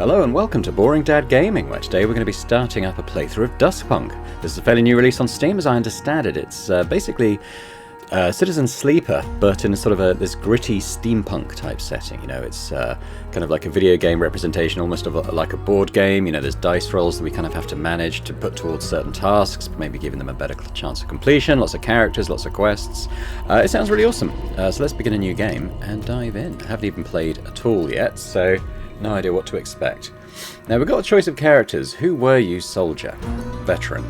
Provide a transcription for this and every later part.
Hello and welcome to Boring Dad Gaming, where today we're going to be starting up a playthrough of Duskpunk. This is a fairly new release on Steam as I understand it. It's basically Citizen Sleeper, but in sort of this gritty steampunk type setting. You know, it's kind of like a video game representation, almost of like a board game. You know, there's dice rolls that we kind of have to manage to put towards certain tasks, maybe giving them a better chance of completion, lots of characters, lots of quests. It sounds really awesome. So let's begin a new game and dive in. I haven't even played at all yet, so no idea what to expect. Now, we've got a choice of characters. Who were you, soldier? Veteran.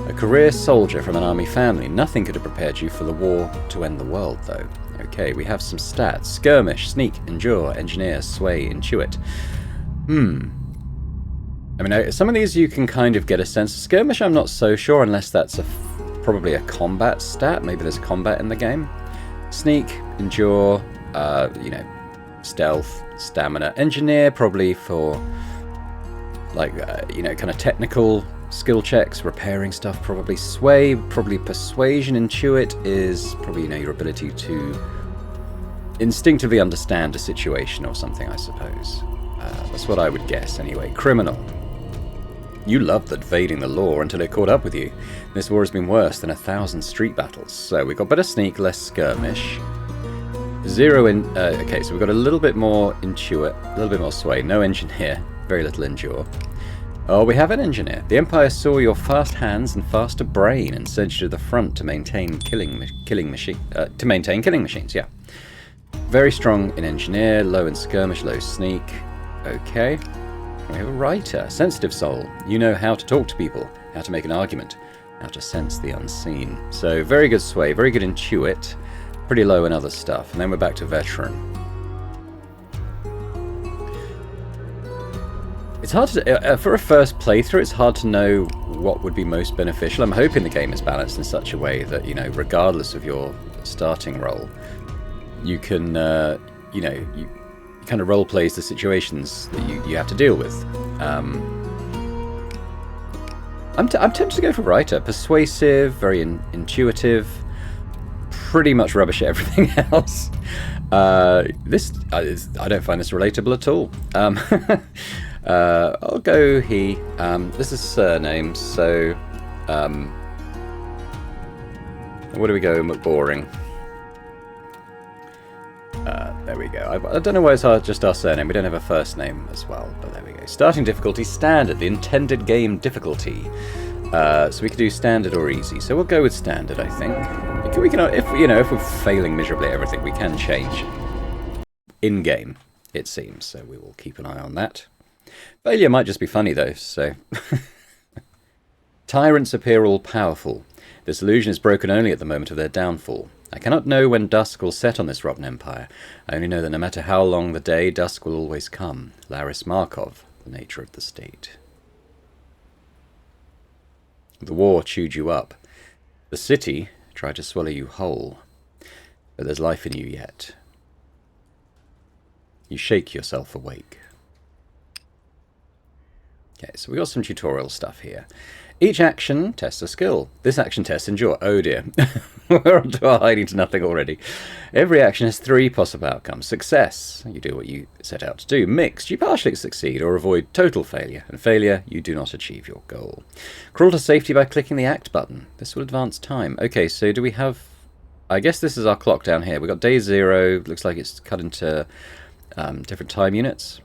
A career soldier from an army family. Nothing could have prepared you for the war to end the world, though. Okay, we have some stats. Skirmish, sneak, endure, engineer, sway, intuit. I mean, some of these you can kind of get a sense. Skirmish, I'm not so sure, unless that's probably a combat stat. Maybe there's combat in the game. Sneak, endure, stealth, stamina. Engineer, probably for kind of technical skill checks, repairing stuff. Probably sway, probably persuasion. Intuit is probably your ability to instinctively understand a situation or something, I suppose. That's what I would guess anyway. Criminal. You loved evading the law until it caught up with you. This war has been worse than 1,000 street battles. So we've got better sneak, less skirmish. Okay, so we've got a little bit more intuit, a little bit more sway. No engineer, very little endure. Oh, we have an engineer. The Empire saw your fast hands and faster brain and sent you to the front to maintain killing machines. Yeah, very strong in engineer, low in skirmish, low sneak. Okay, we have a writer, sensitive soul. You know how to talk to people, how to make an argument, how to sense the unseen. So very good sway, very good intuit. Pretty low in other stuff, and then we're back to veteran. It's hard to for a first playthrough. It's hard to know what would be most beneficial. I'm hoping the game is balanced in such a way that regardless of your starting role, you can you kind of role plays the situations that you have to deal with. I'm tempted to go for writer, persuasive, very intuitive. Pretty much rubbish at everything else. I don't find this relatable at all. I'll go he. This is surname, so what do we go? McBoring. There we go. I don't know why it's just our surname. We don't have a first name as well, but there we go. Starting difficulty standard, the intended game difficulty. So we could do standard or easy. So we'll go with standard, I think. We can, if we're failing miserably at everything, we can change in game, it seems. So we will keep an eye on that. Failure might just be funny though. So tyrants appear all powerful. This illusion is broken only at the moment of their downfall. I cannot know when dusk will set on this rotten empire. I only know that no matter how long the day, dusk will always come. Laris Markov, The Nature of the State. The war chewed you up. The city tried to swallow you whole. But there's life in you yet. You shake yourself awake. Okay, so we got some tutorial stuff here. Each action tests a skill. This action tests endure. Oh dear. We're on to our hiding to nothing already. Every action has 3 possible outcomes. Success, you do what you set out to do. Mixed, you partially succeed or avoid total failure. And failure, you do not achieve your goal. Crawl to safety by clicking the act button. This will advance time. Okay, so do we have... I guess this is our clock down here. We've got day 0. Looks like it's cut into different time units.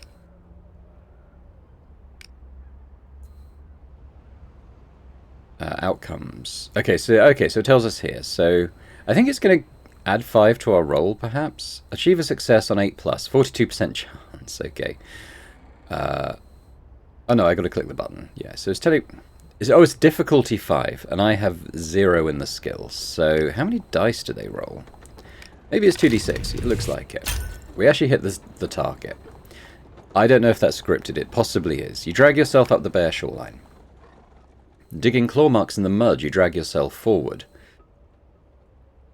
Outcomes. Okay, so it tells us here. So I think it's going to add 5 to our roll, perhaps. Achieve a success on 8+, 42% chance. Okay. Oh no, I got to click the button. Yeah. So it's telling. It's difficulty 5, and I have 0 in the skill. So how many dice do they roll? Maybe it's 2d6. It looks like it. We actually hit the target. I don't know if that's scripted. It possibly is. You drag yourself up the bare shoreline. Digging claw marks in the mud, you drag yourself forward.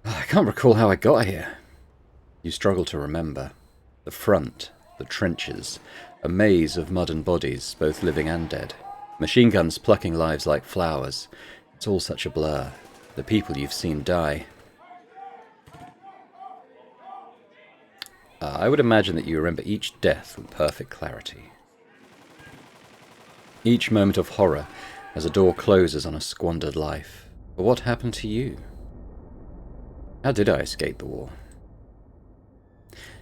I can't recall how I got here. You struggle to remember. The front, the trenches, a maze of mud and bodies, both living and dead. Machine guns plucking lives like flowers. It's all such a blur. The people you've seen die. I would imagine that you remember each death with perfect clarity. Each moment of horror as a door closes on a squandered life. But what happened to you? How did I escape the war?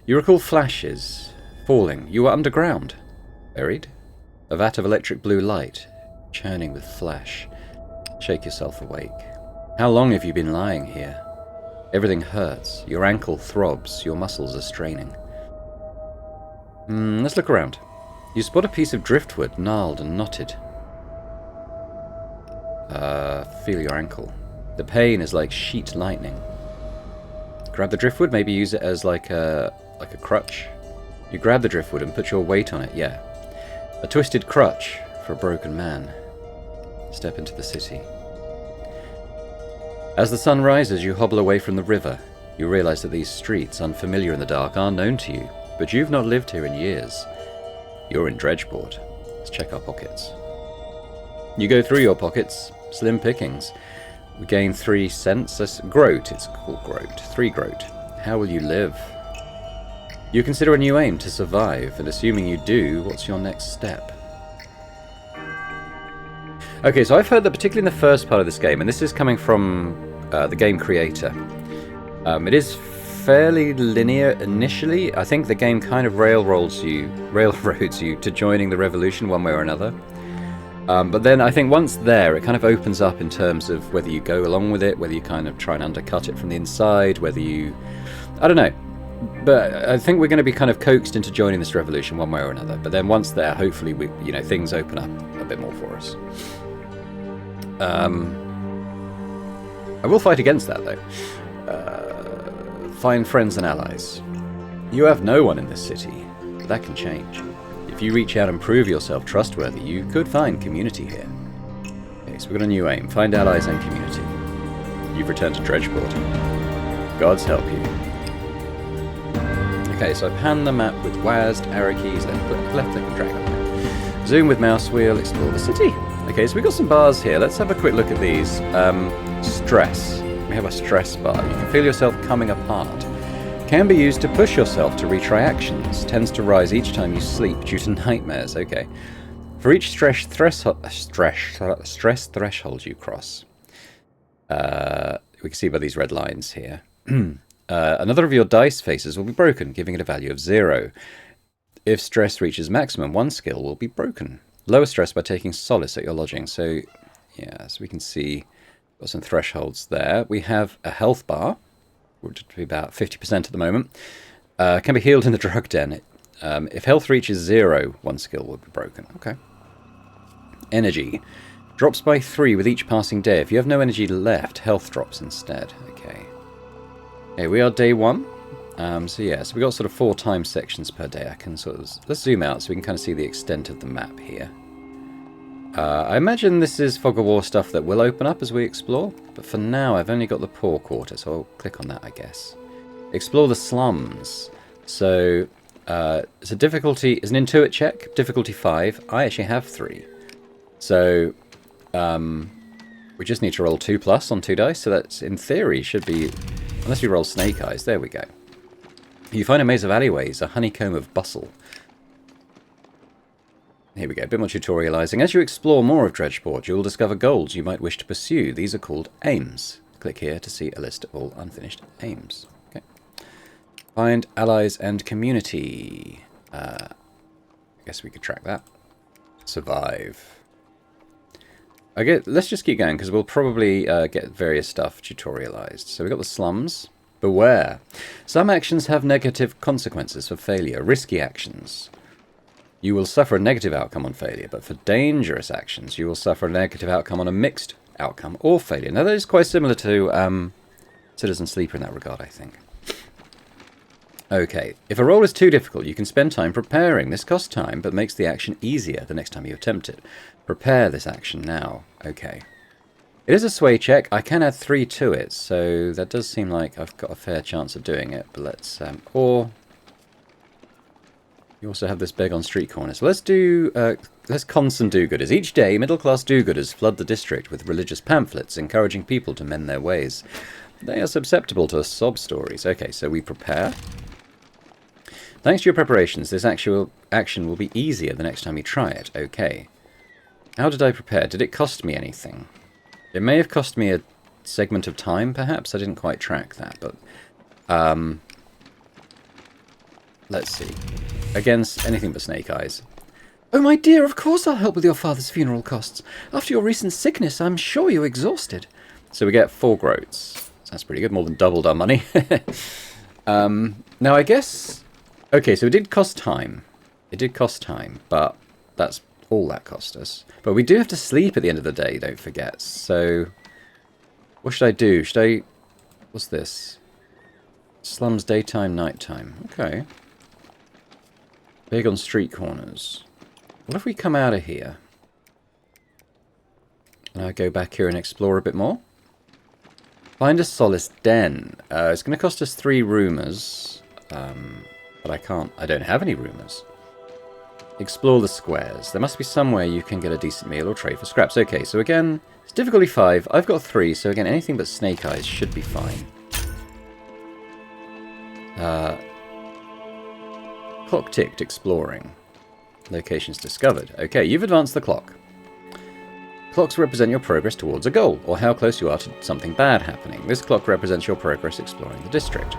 You recall flashes, falling. You were underground. Buried? A vat of electric blue light, churning with flash. Shake yourself awake. How long have you been lying here? Everything hurts. Your ankle throbs. Your muscles are straining. Let's look around. You spot a piece of driftwood, gnarled and knotted. Feel your ankle. The pain is like sheet lightning. Grab the driftwood, maybe use it as like a crutch. You grab the driftwood and put your weight on it, yeah. A twisted crutch for a broken man. Step into the city. As the sun rises, you hobble away from the river. You realize that these streets, unfamiliar in the dark, are known to you, but you've not lived here in years. You're in Dredgeport. Let's check our pockets. You go through your pockets, slim pickings. We gain 3 cents. That's groat, it's called groat. 3 groat. How will you live? You consider a new aim to survive, and assuming you do, what's your next step? Okay, so I've heard that particularly in the first part of this game, and this is coming from the game creator, it is fairly linear initially. I think the game kind of railroads you to joining the revolution one way or another. But then I think once there, it kind of opens up in terms of whether you go along with it, whether you kind of try and undercut it from the inside, whether you... I don't know. But I think we're going to be kind of coaxed into joining this revolution one way or another. But then once there, hopefully, things open up a bit more for us. I will fight against that, though. Find friends and allies. You have no one in this city, but that can change. If you reach out and prove yourself trustworthy, you could find community here. Okay, so we've got a new aim. Find allies and community. You've returned to Dredgeport. Gods help you. Okay, so I pan the map with WASD, arrow keys, left click and drag on. Zoom with mouse wheel, explore the city. Okay, so we've got some bars here. Let's have a quick look at these. Stress. We have a stress bar. You can feel yourself coming apart. Can be used to push yourself to retry actions. Tends to rise each time you sleep due to nightmares. Okay. For each stress threshold you cross. We can see by these red lines here. Another of your dice faces will be broken, giving it a value of 0. If stress reaches maximum, one skill will be broken. Lower stress by taking solace at your lodging. So, yeah, so we can see got some thresholds there. We have a health bar, which would be about 50% at the moment. Can be healed in the drug den. If health reaches 0, one skill will be broken. Okay. Energy. Drops by 3 with each passing day. If you have no energy left, health drops instead. Okay. Okay, we are day 1. So yeah, so we got sort of 4 time sections per day. I can sort of... Let's zoom out so we can kind of see the extent of the map here. I imagine this is Fog of War stuff that will open up as we explore, but for now I've only got the poor quarter, so I'll click on that, I guess. Explore the slums. So, it's a difficulty... It's an intuit check, difficulty 5. I actually have 3. So, we just need to roll 2+ on 2 dice, so that's, in theory, should be... Unless we roll snake eyes, there we go. You find a maze of alleyways, a honeycomb of bustle. Here we go, a bit more tutorializing. As you explore more of Dredgeport, you will discover goals you might wish to pursue. These are called aims. Click here to see a list of all unfinished aims. Okay. Find allies and community. I guess we could track that. Survive. Okay, let's just keep going, because we'll probably get various stuff tutorialized. So we've got the slums. Beware. Some actions have negative consequences for failure. Risky actions. You will suffer a negative outcome on failure, but for dangerous actions, you will suffer a negative outcome on a mixed outcome or failure. Now, that is quite similar to Citizen Sleeper in that regard, I think. Okay, if a role is too difficult, you can spend time preparing. This costs time, but makes the action easier the next time you attempt it. Prepare this action now. Okay. It is a sway check. I can add 3 to it, so that does seem like I've got a fair chance of doing it. But let's... or... You also have this beg on street corners. So let's do... let's con some do-gooders. Each day, middle-class do-gooders flood the district with religious pamphlets encouraging people to mend their ways. They are susceptible to sob stories. Okay, so we prepare. Thanks to your preparations, this actual action will be easier the next time you try it. Okay. How did I prepare? Did it cost me anything? It may have cost me a segment of time, perhaps. I didn't quite track that, but... let's see. Against anything but snake eyes. Oh, my dear, of course I'll help with your father's funeral costs. After your recent sickness, I'm sure you're exhausted. So we get 4 groats. That's pretty good, more than doubled our money. Now, I guess... Okay, so it did cost time. It did cost time, but that's all that cost us. But we do have to sleep at the end of the day, don't forget. So, what should I do? Should I... What's this? Slums, daytime, nighttime. Okay. Big on street corners. What if we come out of here? And I go back here and explore a bit more? Find a solace den. It's going to cost us 3 rumours. But I don't have any rumours. Explore the squares. There must be somewhere you can get a decent meal or trade for scraps. Okay, so again, it's difficulty 5. I've got 3, so again, anything but snake eyes should be fine. Clock ticked, exploring. Locations discovered. Okay, you've advanced the clock. Clocks represent your progress towards a goal, or how close you are to something bad happening. This clock represents your progress exploring the district.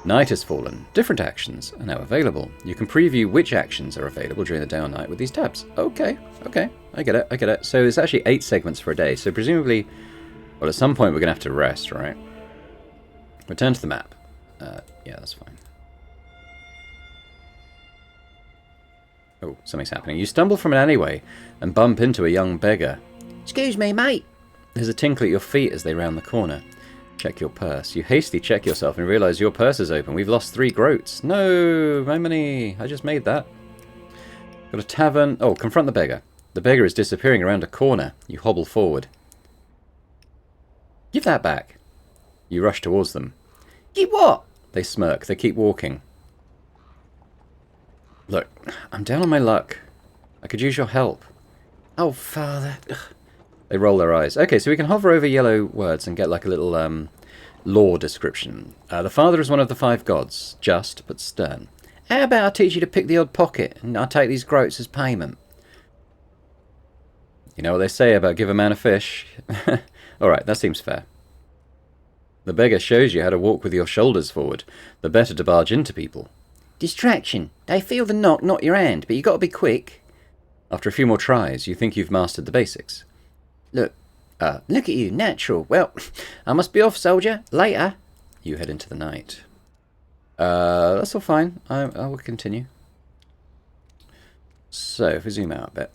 Night has fallen. Different actions are now available. You can preview which actions are available during the day or night with these tabs. Okay, I get it. So it's actually 8 segments for a day, so presumably, well, at some point we're going to have to rest, right? Return to the map. Yeah, that's fine. Oh, something's happening. You stumble from an alleyway and bump into a young beggar. Excuse me, mate. There's a tinkle at your feet as they round the corner. Check your purse. You hastily check yourself and realise your purse is open. We've lost 3 groats. No, my money. I just made that. Got a tavern. Oh, confront the beggar. The beggar is disappearing around a corner. You hobble forward. Give that back. You rush towards them. Give what? They smirk. They keep walking. Look, I'm down on my luck. I could use your help. Oh, father. Ugh. They roll their eyes. Okay, so we can hover over yellow words and get like a little lore description. The father is one of the 5 gods, just but stern. How about I teach you to pick the odd pocket and I'll take these groats as payment? You know what they say about give a man a fish? Alright, that seems fair. The beggar shows you how to walk with your shoulders forward, the better to barge into people. Distraction. They feel the knock, not your hand, but you got to be quick. After a few more tries, you think you've mastered the basics. Look at you, natural. Well, I must be off, soldier. Later. You head into the night. That's all fine. I will continue. So, if we zoom out a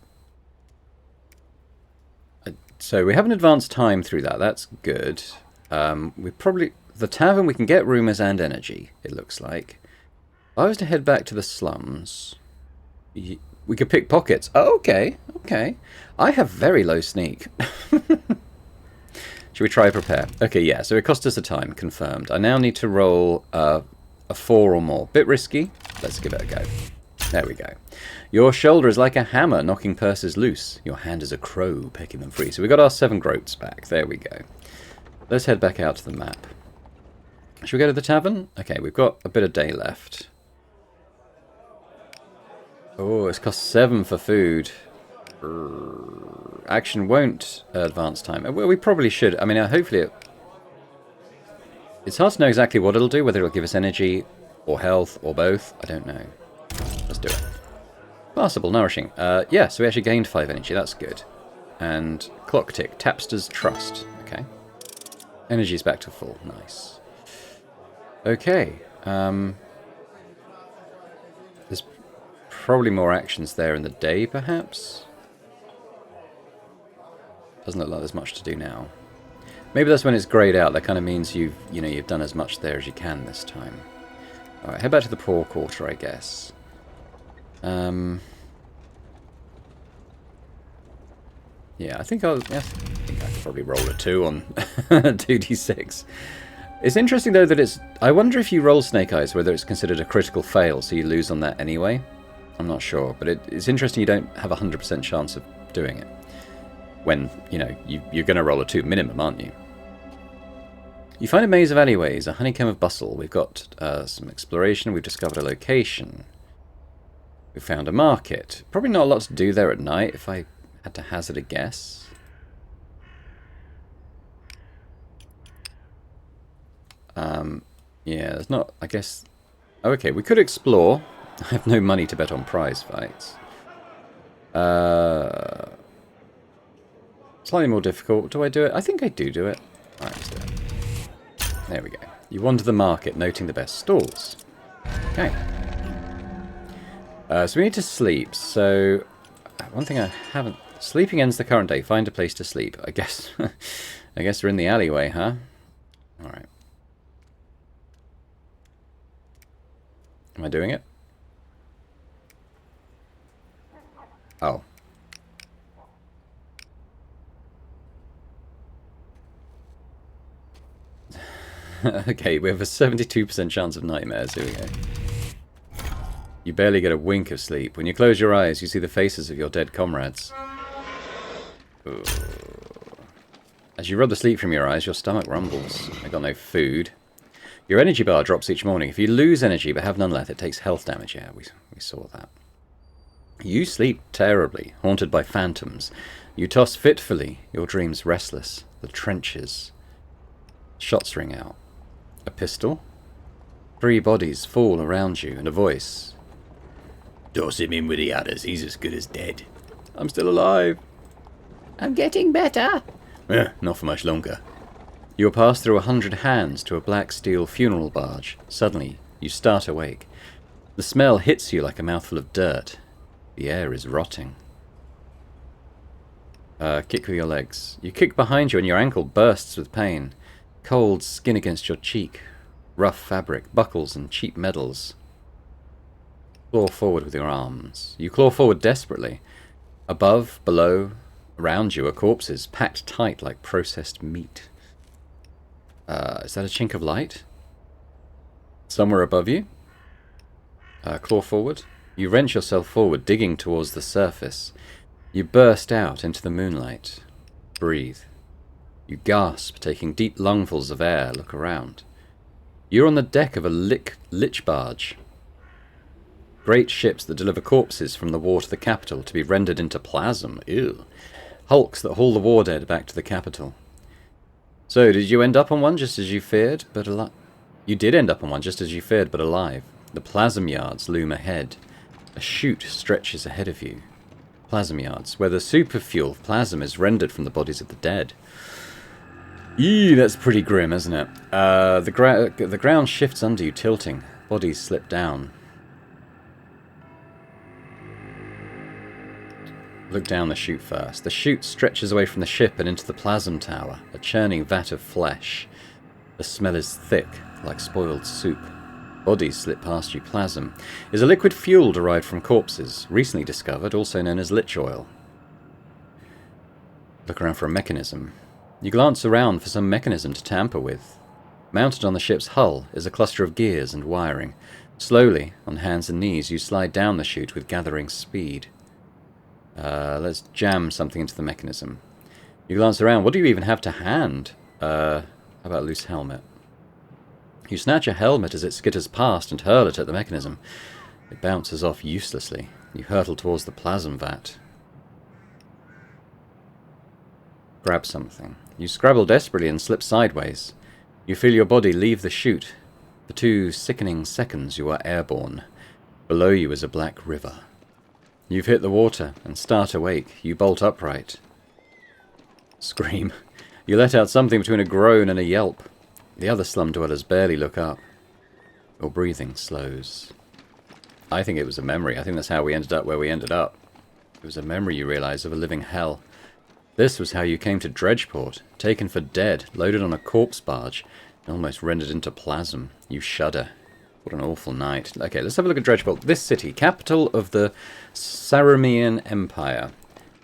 bit. So, we have an advanced time through that. That's good. We probably... The tavern, we can get rumours and energy, it looks like. If I was to head back to the slums... We could pick pockets. Oh, okay. I have very low sneak. Should we try prepare? Okay, yeah, so it cost us a time, confirmed. I now need to roll a 4 or more. Bit risky. Let's give it a go. There we go. Your shoulder is like a hammer, knocking purses loose. Your hand is a crow, pecking them free. So we got our 7 groats back. There we go. Let's head back out to the map. Should we go to the tavern? Okay, we've got a bit of day left. Oh, it's cost 7 for food. Action won't advance time. Well, we probably should. I mean, hopefully it's hard to know exactly what it'll do, whether it'll give us energy or health or both. I don't know. Let's do it. Passable, nourishing. Yeah, so we actually gained 5 energy. That's good. And clock tick. Tapster's Trust. Okay. Energy's back to full. Nice. Okay. There's probably more actions there in the day, perhaps. Doesn't look like there's much to do now. Maybe that's when it's greyed out. That kind of means you've done as much there as you can this time. All right, head back to the poor quarter, I guess. Yeah, I think I could probably roll a 2 on 2d6. It's interesting though that it's... I wonder if you roll Snake Eyes, whether it's considered a critical fail, so you lose on that anyway. I'm not sure, but it's interesting you don't have a 100% chance of doing it. When, you're going to roll a 2 minimum, aren't you? You find a maze of alleyways, a honeycomb of bustle. We've got some exploration. We've discovered a location. We found a market. Probably not a lot to do there at night. If I Had to hazard a guess. Yeah, there's not, I guess... Oh, okay, we could explore. I have no money to bet on prize fights. Slightly more difficult. Do I do it? I think I do it. Alright, let's do it. There we go. You wander the market, noting the best stalls. Okay. So we need to sleep. So, one thing I haven't... Sleeping ends the current day. Find a place to sleep. I guess... I guess we're in the alleyway, huh? Alright. Am I doing it? Oh. Okay, we have a 72% chance of nightmares. Here we go. You barely get a wink of sleep. When you close your eyes, you see the faces of your dead comrades. Ooh. As you rub the sleep from your eyes, your stomach rumbles. I got no food. Your energy bar drops each morning. If you lose energy but have none left, it takes health damage. Yeah, we saw that. You sleep terribly, haunted by phantoms. You toss fitfully, your dreams restless. The trenches. Shots ring out. A pistol? 3 bodies fall around you, and a voice. Toss him in with the others, he's as good as dead. I'm still alive. I'm getting better. Not for much longer. You are passed through 100 hands to a black steel funeral barge. Suddenly, you start awake. The smell hits you like a mouthful of dirt. The air is rotting. Kick with your legs. You kick behind you and your ankle bursts with pain. Cold skin against your cheek. Rough fabric, buckles and cheap medals. Claw forward with your arms. You claw forward desperately. Above, below, around you are corpses, packed tight like processed meat. Is that a chink of light? Somewhere above you? Claw forward. You wrench yourself forward, digging towards the surface. You burst out into the moonlight. Breathe. You gasp, taking deep lungfuls of air. Look around. You're on the deck of a lich barge. Great ships that deliver corpses from the war to the capital to be rendered into plasm. Ew. Hulks that haul the war dead back to the capital. So, did you end up on one just as you feared, but alive? You did end up on one just as you feared, but alive. The plasm yards loom ahead. A chute stretches ahead of you. Plasm yards, where the superfuel plasm is rendered from the bodies of the dead. Eee, that's pretty grim, isn't it? The ground shifts under you, tilting. Bodies slip down. Look down the chute first. The chute stretches away from the ship and into the plasm tower, a churning vat of flesh. The smell is thick, like spoiled soup. Bodies slip past you. Plasm is a liquid fuel derived from corpses, recently discovered, also known as lich oil. Look around for a mechanism. You glance around for some mechanism to tamper with. Mounted on the ship's hull is a cluster of gears and wiring. Slowly, on hands and knees, you slide down the chute with gathering speed. Let's jam something into the mechanism. You glance around. What do you even have to hand? How about a loose helmet? You snatch a helmet as it skitters past and hurl it at the mechanism. It bounces off uselessly. You hurtle towards the plasm vat. Grab something. You scrabble desperately and slip sideways. You feel your body leave the chute. For 2 sickening seconds you are airborne. Below you is a black river. You've hit the water and start awake. You bolt upright. Scream. You let out something between a groan and a yelp. The other slum dwellers barely look up. Your breathing slows. I think it was a memory. I think that's how we ended up where we ended up. It was a memory, you realize, of a living hell. This was how you came to Dredgeport, taken for dead, loaded on a corpse barge, and almost rendered into plasm. You shudder. What an awful night. Okay, let's have a look at Dredgeport. This city, capital of the Saramean Empire.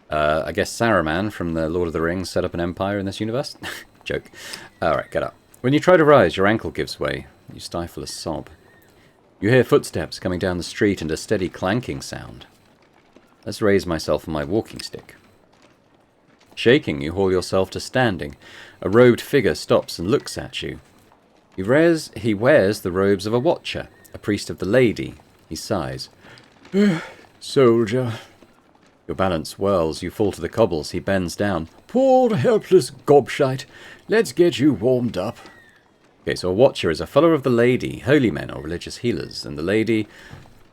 I guess Saruman from the Lord of the Rings set up an empire in this universe? Joke. Alright, get up. When you try to rise, your ankle gives way. You stifle a sob. You hear footsteps coming down the street and a steady clanking sound. Let's raise myself on my walking stick. Shaking, you haul yourself to standing. A robed figure stops and looks at you. He wears the robes of a watcher, a priest of the lady. He sighs. Soldier. Your balance whirls, you fall to the cobbles, he bends down. Poor helpless gobshite, let's get you warmed up. Okay, so a watcher is a follower of the lady, holy men or religious healers, and the lady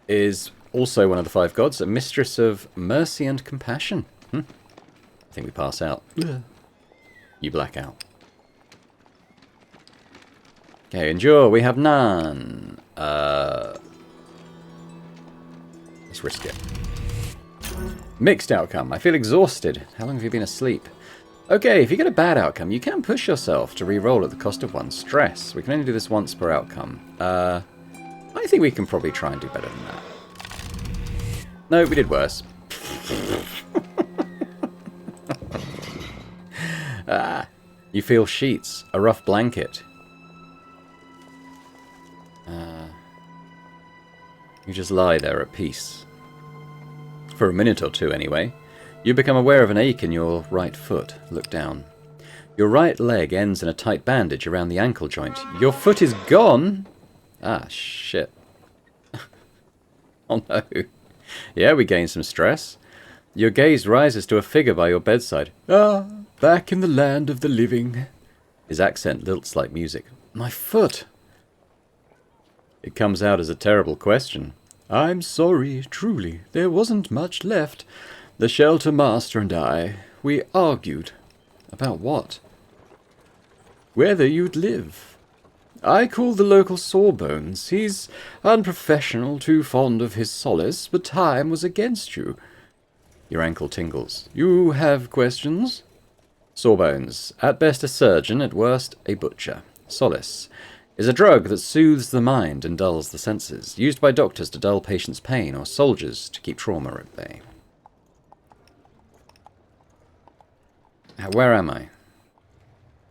is also one of the 5 gods, a mistress of mercy and compassion. I think we pass out. You black out. Okay, endure, we have none. Let's risk it. Mixed outcome. I feel exhausted. How long have you been asleep? Okay, if you get a bad outcome, you can push yourself to re-roll at the cost of 1 stress. We can only do this once per outcome. I think we can probably try and do better than that. No, we did worse. You feel sheets, a rough blanket. You just lie there at peace. For a minute or two, anyway. You become aware of an ache in your right foot. Look down. Your right leg ends in a tight bandage around the ankle joint. Your foot is gone? Ah, shit. Oh no. Yeah, we gain some stress. Your gaze rises to a figure by your bedside. Ah, back in the land of the living. His accent lilts like music. My foot. It comes out as a terrible question. I'm sorry, truly. There wasn't much left. The shelter master and I, we argued. About what? Whether you'd live. I call the local Sawbones. He's unprofessional, too fond of his solace, but time was against you. Your ankle tingles. You have questions? Sawbones. At best a surgeon, at worst a butcher. Solace is a drug that soothes the mind and dulls the senses, used by doctors to dull patients' pain or soldiers to keep trauma at bay. Where am I?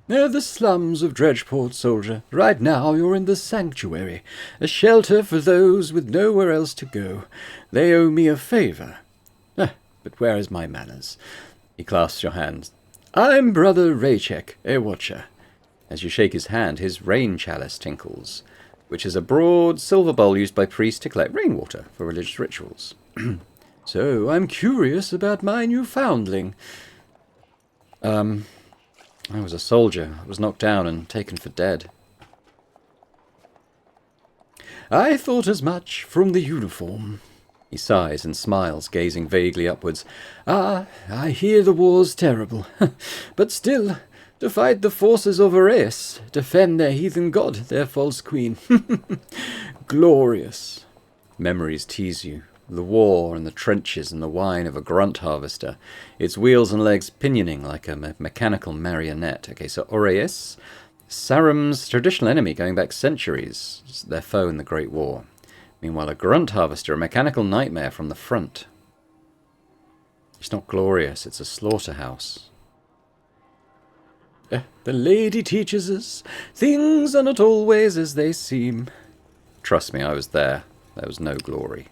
Near the slums of Dredgeport, soldier. Right now you're in the sanctuary, a shelter for those with nowhere else to go. They owe me a favour. But where is my manners? He clasps your hand. I'm Brother Raychek, a watcher. As you shake his hand, his rain chalice tinkles, which is a broad silver bowl used by priests to collect rainwater for religious rituals. So, I'm curious about my new foundling. I was a soldier. I was knocked down and taken for dead. I thought as much from the uniform. He sighs and smiles, gazing vaguely upwards. Ah, I hear the war's terrible. But still, to fight the forces of Ares, defend their heathen god, their false queen. Glorious. Memories tease you. The war and the trenches and the whine of a grunt harvester, its wheels and legs pinioning like a mechanical marionette. Okay, so Aureus, Saram's traditional enemy going back centuries, their foe in the Great War. Meanwhile, a grunt harvester, a mechanical nightmare from the front. It's not glorious, it's a slaughterhouse. The lady teaches us, things are not always as they seem. Trust me, I was there. There was no glory.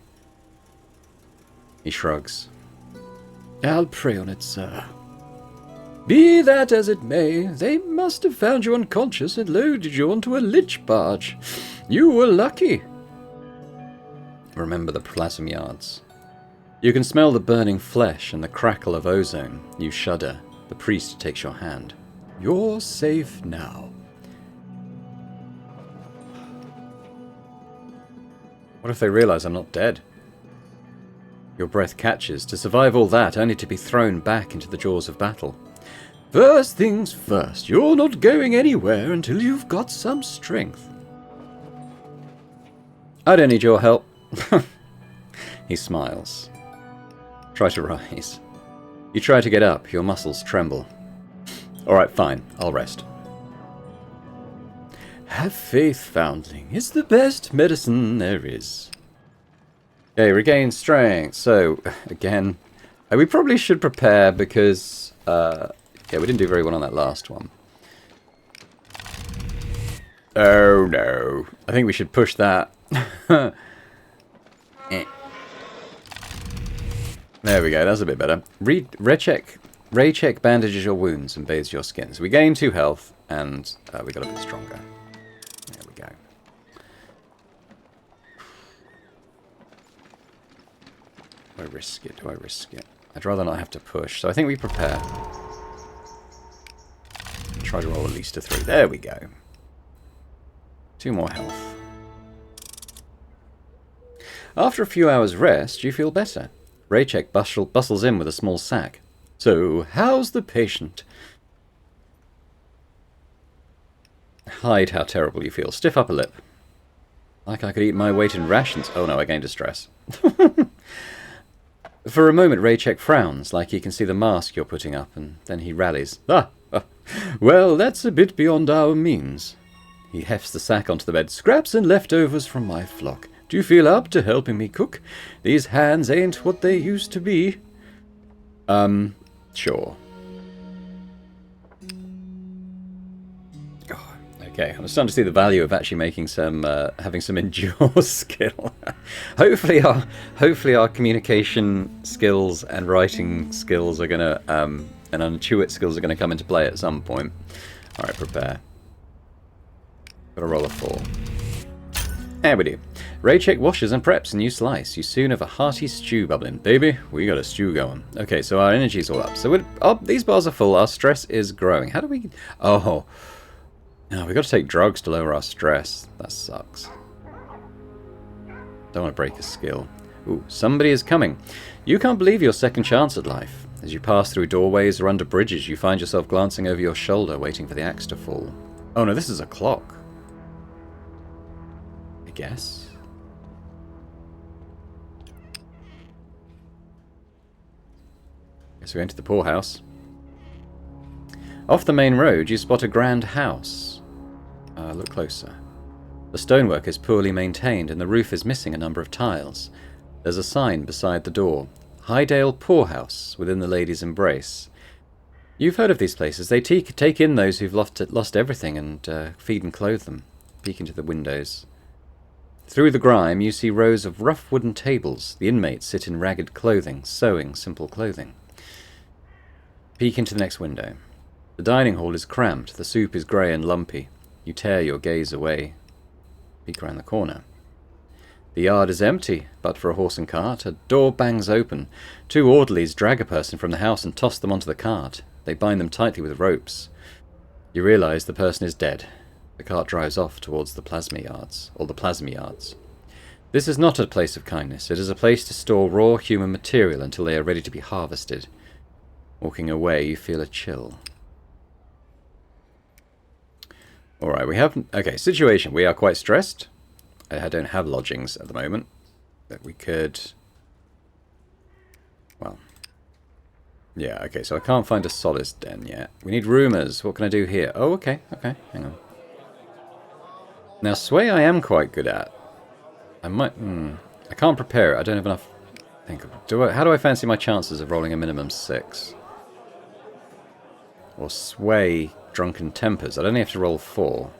He shrugs. I'll pray on it, sir. Be that as it may, they must have found you unconscious and loaded you onto a lich barge. You were lucky. Remember the Plasm yards. You can smell the burning flesh and the crackle of ozone. You shudder. The priest takes your hand. You're safe now. What if they realize I'm not dead? Your breath catches, to survive all that, only to be thrown back into the jaws of battle. First things first, you're not going anywhere until you've got some strength. I don't need your help. He smiles. Try to rise. You try to get up, your muscles tremble. Alright, fine, I'll rest. Have faith, foundling. It's the best medicine there is. Okay, regain strength. So, again, we probably should prepare because, yeah, we didn't do very well on that last one. Oh, no. I think we should push that. There we go, that's a bit better. Raychek bandages your wounds and bathes your skin. So we gain 2 health, and we got a bit stronger. There we go. Do I risk it? Do I risk it? I'd rather not have to push, so I think we prepare. Try to roll at least a 3. There we go. 2 more health. After a few hours' rest, you feel better. Raycheck bustles in with a small sack. So, how's the patient? Hide how terrible you feel. Stiff upper lip. Like I could eat my weight in rations. Oh no, I gained a stress. For a moment, Raycheck frowns, like he can see the mask you're putting up, and then he rallies. Well, that's a bit beyond our means. He hefts the sack onto the bed. Scraps and leftovers from my flock. Do you feel up to helping me cook? These hands ain't what they used to be. Sure. Okay, I'm starting to see the value of actually making some, having some endure skill. hopefully our communication skills and writing skills are gonna, and intuit skills are gonna come into play at some point. All right, prepare. Gotta roll a 4. There we do. Raycheck washes and preps a new slice. You soon have a hearty stew bubbling. Baby, we got a stew going. Okay, so our energy's all up. So these bars are full. Our stress is growing. How do we... Oh. No, we got to take drugs to lower our stress. That sucks. Don't want to break a skill. Ooh, somebody is coming. You can't believe your second chance at life. As you pass through doorways or under bridges, you find yourself glancing over your shoulder, waiting for the axe to fall. Oh no, this is a clock. I guess. So we enter the poorhouse. Off the main road, you spot a grand house. Look closer. The stonework is poorly maintained and the roof is missing a number of tiles. There's a sign beside the door. Highdale Poorhouse, within the Lady's Embrace. You've heard of these places. They take in those who've lost everything and feed and clothe them. Peek into the windows. Through the grime, you see rows of rough wooden tables. The inmates sit in ragged clothing, sewing simple clothing. Peek into the next window. The dining hall is cramped. The soup is grey and lumpy. You tear your gaze away. Peek around the corner. The yard is empty, but for a horse and cart. A door bangs open. 2 orderlies drag a person from the house and toss them onto the cart. They bind them tightly with ropes. You realise the person is dead. The cart drives off towards the plasma yards, or the plasma yards. This is not a place of kindness. It is a place to store raw human material until they are ready to be harvested. Walking away, you feel a chill. Alright, we have... Okay, situation. We are quite stressed. I don't have lodgings at the moment. But we could... Well... Yeah, okay, so I can't find a solace den yet. We need rumours. What can I do here? Oh, okay, hang on. Now, sway I am quite good at. I might... I can't prepare it. I don't have enough... How do I fancy my chances of rolling a minimum 6? Or sway drunken tempers. I'd only have to roll 4.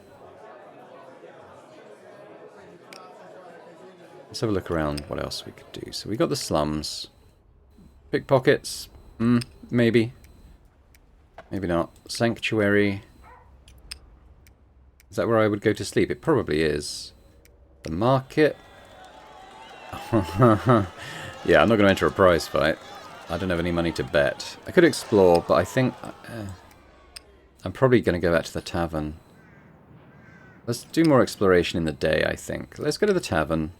Let's have a look around what else we could do. So we got the slums. Pickpockets. Maybe. Maybe not. Sanctuary. Is that where I would go to sleep? It probably is. The market. Yeah, I'm not going to enter a prize fight. I don't have any money to bet. I could explore, but I think... I'm probably going to go back to the tavern. Let's do more exploration in the day, I think. Let's go to the tavern.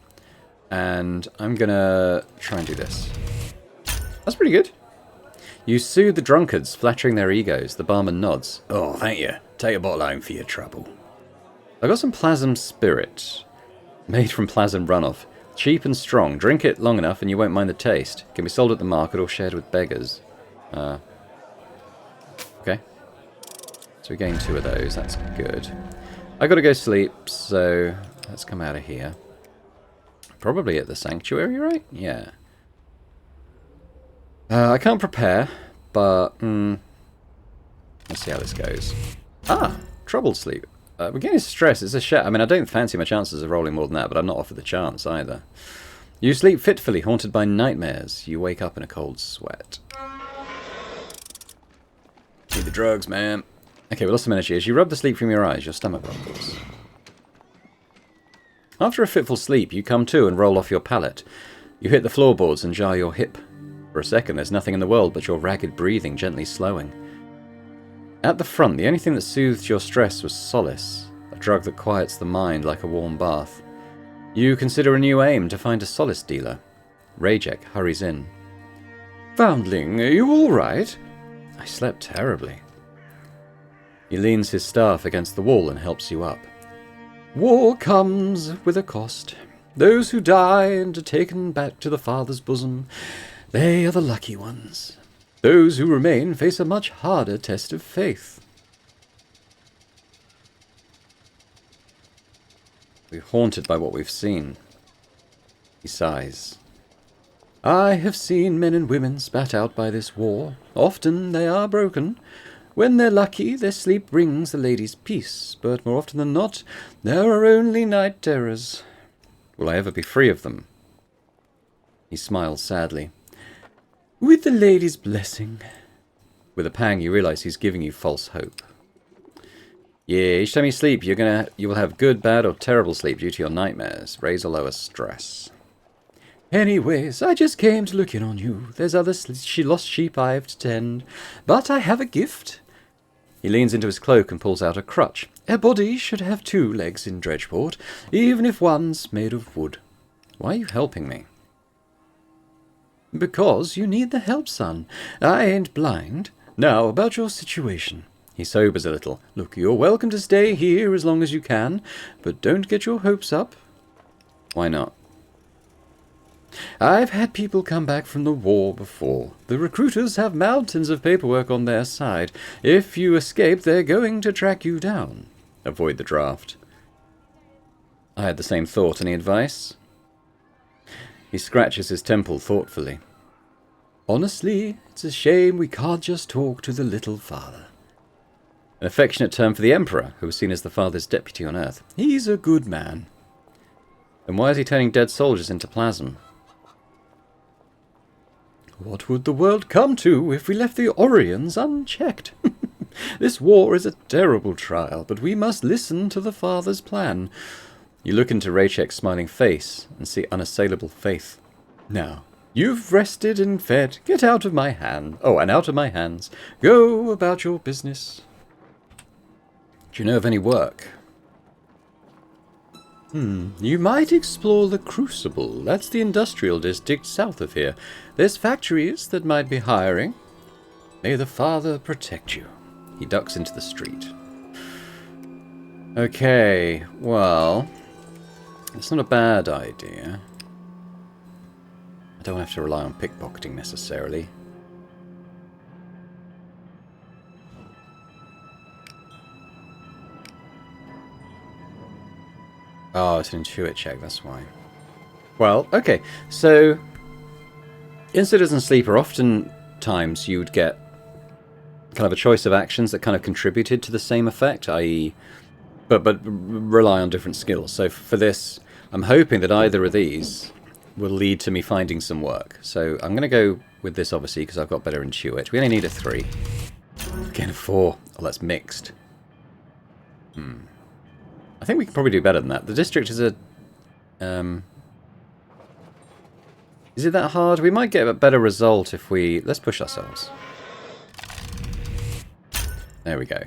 And I'm going to try and do this. That's pretty good. You soothe the drunkards, flattering their egos. The barman nods. Oh, thank you. Take a bottle home for your trouble. I got some Plasm Spirit. Made from Plasm runoff. Cheap and strong. Drink it long enough and you won't mind the taste. Can be sold at the market or shared with beggars. Okay. So we gain 2 of those. That's good. I gotta go sleep, so let's come out of here. Probably at the sanctuary, right? Yeah. I can't prepare, but let's see how this goes. Troubled sleep. We're getting stress. It's a shame. I mean, I don't fancy my chances of rolling more than that, but I'm not offered the chance either. You sleep fitfully, haunted by nightmares. You wake up in a cold sweat. Need the drugs, man. Okay, we lost some energy. As you rub the sleep from your eyes, your stomach rumbles. After a fitful sleep, you come to and roll off your pallet. You hit the floorboards and jar your hip. For a second, there's nothing in the world but your ragged breathing gently slowing. At the front, the only thing that soothed your stress was solace, a drug that quiets the mind like a warm bath. You consider a new aim to find a solace dealer. Rajek hurries in. Foundling, are you all right? I slept terribly. He leans his staff against the wall and helps you up. War comes with a cost. Those who die and are taken back to the Father's bosom, they are the lucky ones. Those who remain face a much harder test of faith. We're haunted by what we've seen. He sighs. I have seen men and women spat out by this war. Often they are broken. When they're lucky, their sleep brings the lady's peace, but more often than not, there are only night terrors. Will I ever be free of them? He smiles sadly. With the lady's blessing. With a pang, you realize he's giving you false hope. Yeah, each time you sleep, you will have good, bad, or terrible sleep due to your nightmares. Raise or lower stress. Anyways, I just came to look in on you. There's other lost sheep I have to tend. But I have a gift. He leans into his cloak and pulls out a crutch. A body should have 2 legs in Dredgeport, even if one's made of wood. Why are you helping me? Because you need the help, son. I ain't blind. Now, about your situation. He sobers a little. Look, you're welcome to stay here as long as you can, but don't get your hopes up. Why not? I've had people come back from the war before. The recruiters have mountains of paperwork on their side. If you escape, they're going to track you down. Avoid the draft. I had the same thought. Any advice? He scratches his temple thoughtfully. Honestly, it's a shame we can't just talk to the little father. An affectionate term for the Emperor, who was seen as the father's deputy on Earth. He's a good man. Then why is he turning dead soldiers into Plasm? What would the world come to if we left the Orions unchecked? This war is a terrible trial, but we must listen to the Father's plan. You look into Rachek's smiling face and see unassailable faith. Now, you've rested and fed. Get out of my hand. Oh, and out of my hands. Go about your business. Do you know of any work? You might explore the Crucible. That's the industrial district south of here. There's factories that might be hiring. May the Father protect you. He ducks into the street. Okay, well, it's not a bad idea. I don't have to rely on pickpocketing necessarily. Oh, it's an intuit check, that's why. Well, okay, so in Citizen Sleeper, oftentimes you'd get kind of a choice of actions that kind of contributed to the same effect, i.e., but rely on different skills. So for this, I'm hoping that either of these will lead to me finding some work. So I'm going to go with this, obviously, because I've got better intuit. We only need a 3. Again, a 4. Oh, that's mixed. I think we can probably do better than that. The district is a... is it that hard? We might get a better result if we... Let's push ourselves. There we go.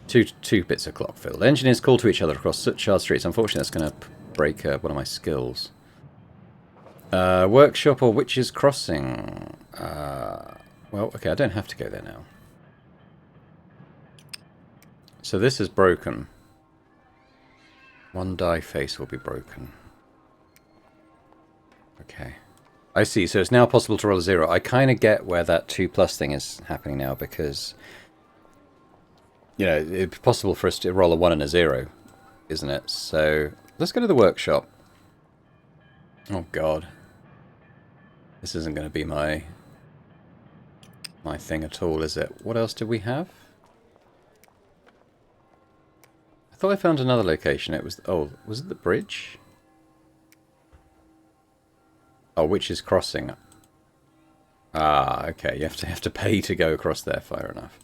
Two bits of clock filled. Engineers call to each other across soot-charred streets. Unfortunately, that's going to break one of my skills. Workshop or Witch's Crossing. Well, okay, I don't have to go there now. So this is broken. One die face will be broken. Okay. I see, so it's now possible to roll a 0. I kind of get where that 2+ thing is happening now, because... You know, it's possible for us to roll a 1 and a 0, isn't it? So, let's go to the workshop. Oh, God. This isn't going to be my thing at all, is it? What else did we have? I thought I found another location. It was... Oh, was it the bridge? Oh, Witch's Crossing. Ah, okay. You have to pay to go across there. Fair enough.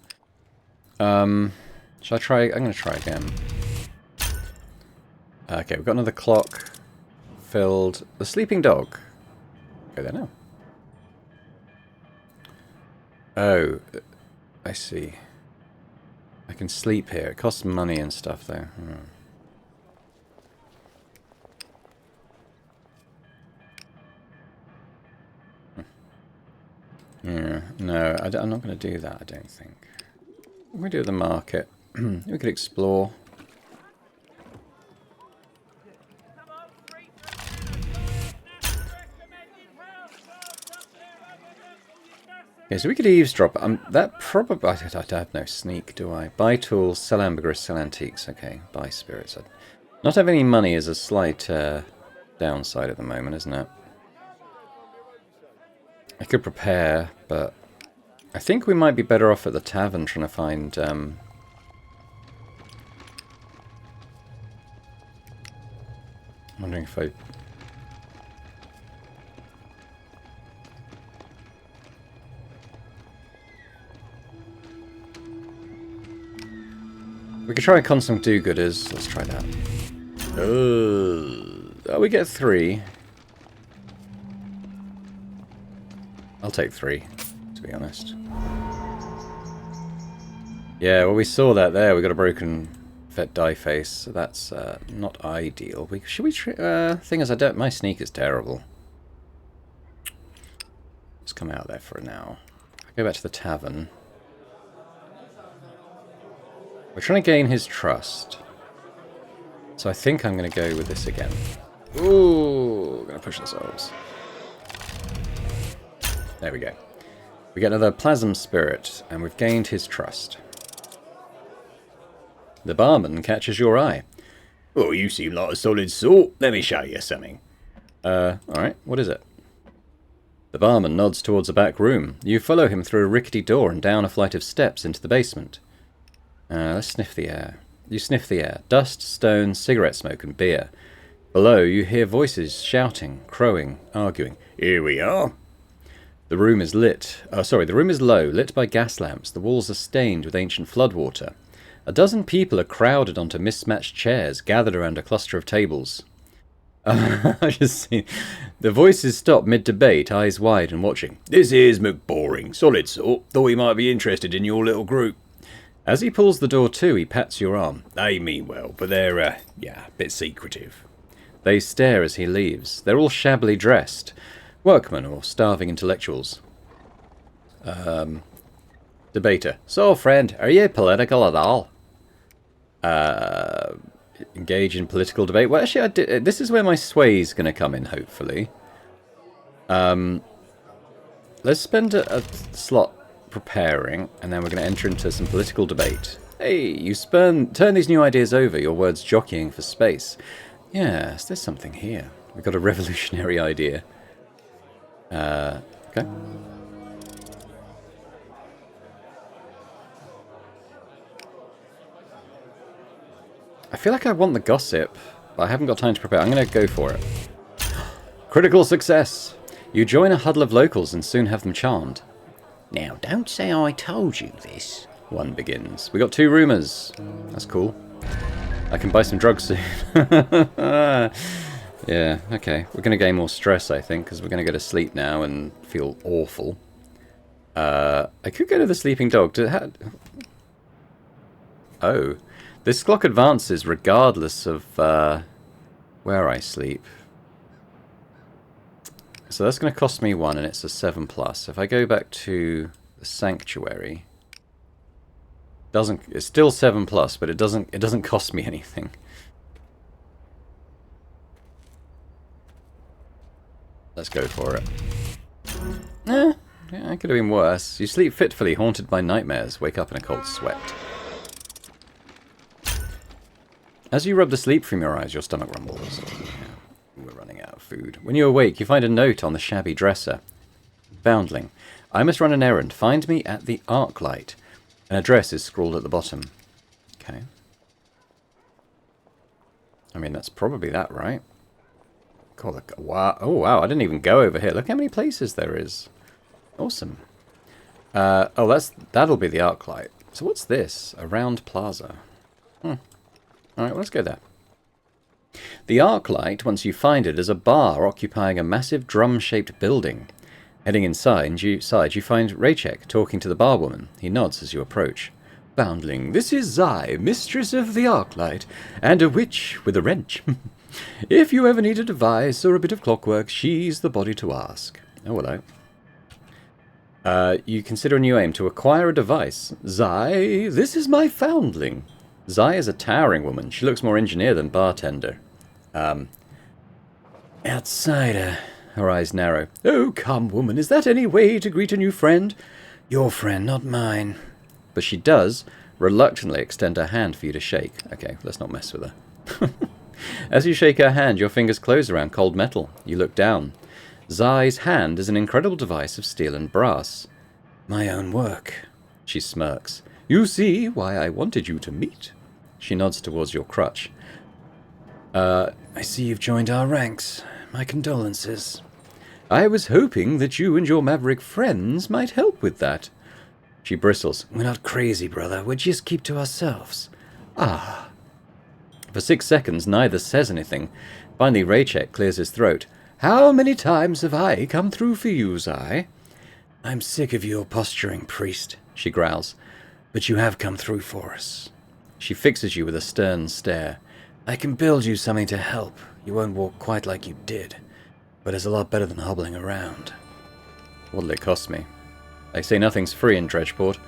Shall I try? I'm going to try again. Okay, we've got another clock filled. The sleeping dog. Go there now. Oh, I see. I can sleep here. It costs money and stuff, though. Yeah, no, I'm not going to do that, I don't think. We do the market. We could explore. Yeah, so we could eavesdrop. That probably... I have no sneak, do I? Buy tools, sell ambergris, sell antiques. Okay, buy spirits. Not have any money is a slight downside at the moment, isn't it? I could prepare, but I think we might be better off at the tavern trying to find... wondering if I... We could try constant do-gooders. Let's try that. Oh, we get 3. I'll take 3, to be honest. Yeah, well, we saw that there. We got a broken vet die face, so that's not ideal. Should we... thing is, my sneak is terrible. Let's come out there for now. Go back to the tavern. We're trying to gain his trust. So I think I'm going to go with this again. Ooh, we're going to push ourselves. There we go. We get another Plasm spirit, and we've gained his trust. The barman catches your eye. Oh, you seem like a solid sort. Let me show you something. Alright, what is it? The barman nods towards a back room. You follow him through a rickety door and down a flight of steps into the basement. Let's sniff the air. You sniff the air. Dust, stone, cigarette smoke, and beer. Below, you hear voices shouting, crowing, arguing. Here we are. The room is lit. The room is low, lit by gas lamps. The walls are stained with ancient floodwater. A dozen people are crowded onto mismatched chairs, gathered around a cluster of tables. I just see. The voices stop mid-debate, eyes wide and watching. This here's McBoring. Solid sort. Thought he might be interested in your little group. As he pulls the door to, he pats your arm. They mean well, but they're, a bit secretive. They stare as he leaves. They're all shabbily dressed. Workmen or starving intellectuals. Debater. So, friend, are you political at all? Engage in political debate. Well, actually, this is where my sway's going to come in, hopefully. Let's spend a slot preparing, and then we're going to enter into some political debate. Hey, you turn these new ideas over, your words jockeying for space. Yes, there's something here. We've got a revolutionary idea. Okay. I feel like I want the gossip, but I haven't got time to prepare. I'm going to go for it. Critical success! You join a huddle of locals and soon have them charmed. Now, don't say I told you this. One begins. We got 2 rumours. That's cool. I can buy some drugs soon. Yeah, okay. We're going to gain more stress, I think, because we're going to go to sleep now and feel awful. I could go to the sleeping dog. Oh. This clock advances regardless of where I sleep. So that's going to cost me 1, and it's a 7+. If I go back to the sanctuary, it's still 7+, but it doesn't cost me anything. Let's go for it. Yeah, it could have been worse. You sleep fitfully, haunted by nightmares. Wake up in a cold sweat. As you rub the sleep from your eyes, your stomach rumbles. We're running out of food. When you awake, you find a note on the shabby dresser. Foundling. I must run an errand. Find me at the Arclight. An address is scrawled at the bottom. Okay. I mean, that's probably that, right? God, wow. Oh, wow. I didn't even go over here. Look how many places there is. Awesome. That'll be the Arclight. So what's this? A round plaza. Alright, well, let's go there. The Arclight, once you find it, is a bar occupying a massive drum-shaped building. Heading inside, you find Raychek talking to the barwoman. He nods as you approach. Foundling, this is Zai, mistress of the Arclight, and a witch with a wrench. If you ever need a device or a bit of clockwork, she's the body to ask. Oh, hello. You consider a new aim to acquire a device. Zai, this is my foundling. Zai is a towering woman. She looks more engineer than bartender. Outsider. Her eyes narrow. Oh, come, woman, is that any way to greet a new friend? Your friend, not mine. But she does reluctantly extend her hand for you to shake. Okay, let's not mess with her. As you shake her hand, your fingers close around cold metal. You look down. Zai's hand is an incredible device of steel and brass. My own work. She smirks. You see why I wanted you to meet. She nods towards your crutch. I see you've joined our ranks. My condolences. I was hoping that you and your maverick friends might help with that. She bristles. We're not crazy, brother. We'll just keep to ourselves. Ah. For 6 seconds, neither says anything. Finally, Raychek clears his throat. How many times have I come through for you, Zai? I'm sick of your posturing, priest, she growls. But you have come through for us. She fixes you with a stern stare. I can build you something to help. You won't walk quite like you did. But it's a lot better than hobbling around. What'll it cost me? They say nothing's free in Dredgeport.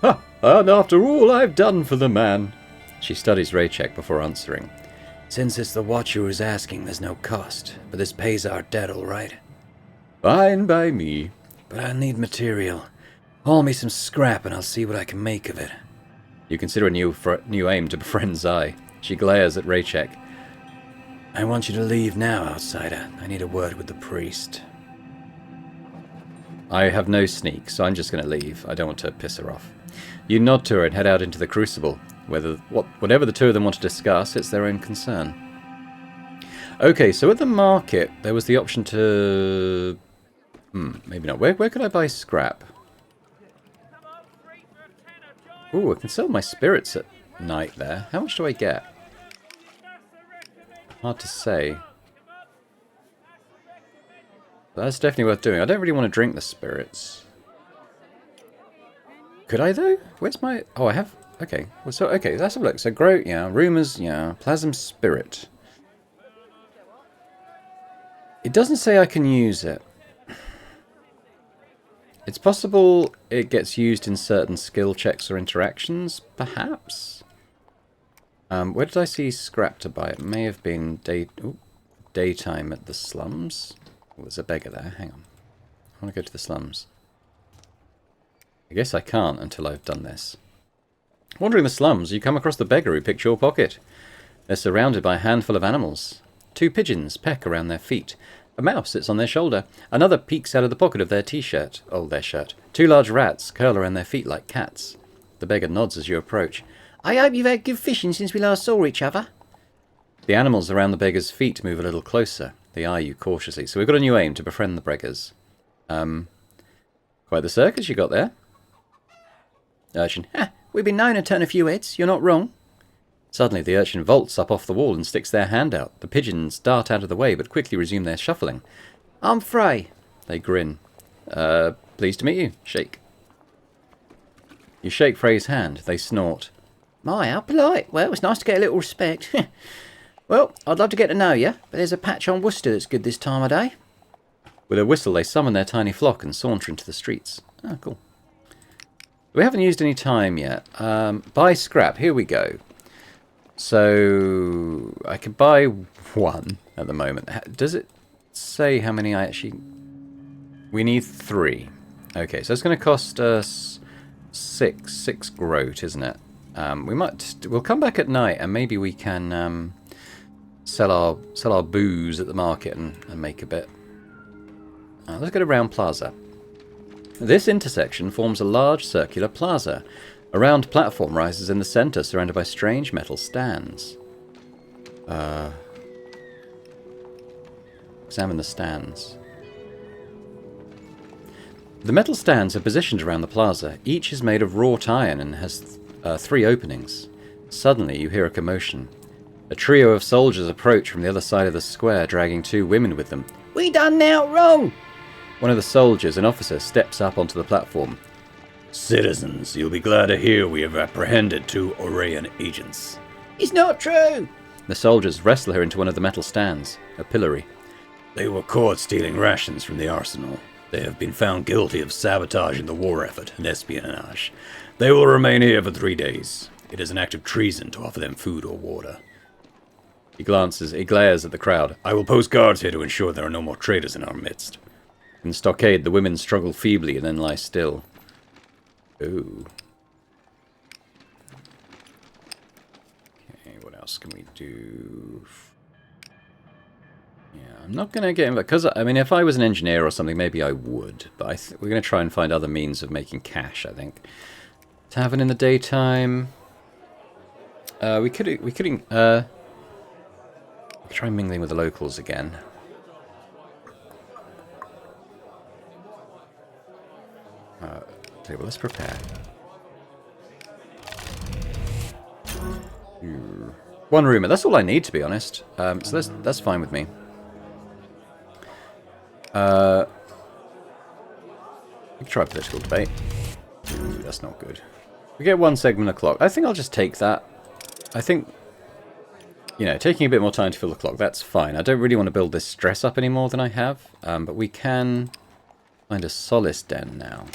Ha! And after all I've done for the man. She studies Raychek before answering. Since it's the Watcher who's asking, there's no cost. But this pays our debt, all right? Fine by me. But I need material. Haul me some scrap and I'll see what I can make of it. You consider a new aim to befriend Zai. She glares at Raychek. I want you to leave now, outsider. I need a word with the priest. I have no sneak, so I'm just going to leave. I don't want to piss her off. You nod to her and head out into the crucible. Whatever the two of them want to discuss, it's their own concern. Okay, so at the market, there was the option to... maybe not. Where could I buy scrap? Ooh, I can sell my spirits at night there. How much do I get? Hard to say. But that's definitely worth doing. I don't really want to drink the spirits. Could I, though? Where's my... Oh, I have... Okay. Well, so, okay, let's have a look. So, grow, yeah. Rumours, yeah. Plasm spirit. It doesn't say I can use it. It's possible it gets used in certain skill checks or interactions, perhaps? Where did I see scrap to buy? It may have been daytime at the slums. Oh, there's a beggar there. Hang on. I want to go to the slums. I guess I can't until I've done this. Wandering the slums, you come across the beggar who picked your pocket. They're surrounded by a handful of animals. 2 pigeons peck around their feet. A mouse sits on their shoulder. Another peeks out of the pocket of their t-shirt. Oh, their shirt. 2 large rats curl around their feet like cats. The beggar nods as you approach. I hope you've had good fishing since we last saw each other. The animals around the beggar's feet move a little closer. They eye you cautiously. So we've got a new aim to befriend the beggars. Quite the circus you got there. Urchin. Ha! We've been known to turn a few heads. You're not wrong. Suddenly the urchin vaults up off the wall and sticks their hand out. The pigeons dart out of the way but quickly resume their shuffling. I'm Frey. They grin. Pleased to meet you. Shake. You shake Frey's hand. They snort. My, how polite. Well, it's nice to get a little respect. Well, I'd love to get to know you, but there's a patch on Worcester that's good this time of day. With a whistle, they summon their tiny flock and saunter into the streets. Oh, cool. We haven't used any time yet. Buy scrap. Here we go. So I can buy 1 at the moment. Does it say how many I actually... We need 3. Okay, so it's going to cost us 6 groat, isn't it? We'll come back at night and maybe we can sell our booze at the market and make a bit. Let's go to Round Plaza. This intersection forms a large circular plaza. A round platform rises in the centre, surrounded by strange metal stands. Examine the stands. The metal stands are positioned around the plaza. Each is made of wrought iron and has 3 openings. Suddenly, you hear a commotion. A trio of soldiers approach from the other side of the square, dragging 2 women with them. We done now wrong! One of the soldiers, an officer, steps up onto the platform. Citizens, you'll be glad to hear we have apprehended 2 Orayan agents. It's not true! The soldiers wrestle her into one of the metal stands, a pillory. They were caught stealing rations from the arsenal. They have been found guilty of sabotaging the war effort and espionage. They will remain here for 3 days. It is an act of treason to offer them food or water. He glares at the crowd. I will post guards here to ensure there are no more traitors in our midst. In the stockade, the women struggle feebly and then lie still. Ooh. Okay, what else can we do? Yeah, I'm not going to get... Because, I mean, if I was an engineer or something, maybe I would. But we're going to try and find other means of making cash, I think. Tavern in the daytime. We could try mingling with the locals again. Okay, well, let's prepare. One rumour. That's all I need, to be honest. So that's fine with me. We can try political debate. Ooh, that's not good. We get 1 segment a clock. I think I'll just take that. I think, you know, taking a bit more time to fill the clock, that's fine. I don't really want to build this stress up any more than I have. But we can find a solace den now.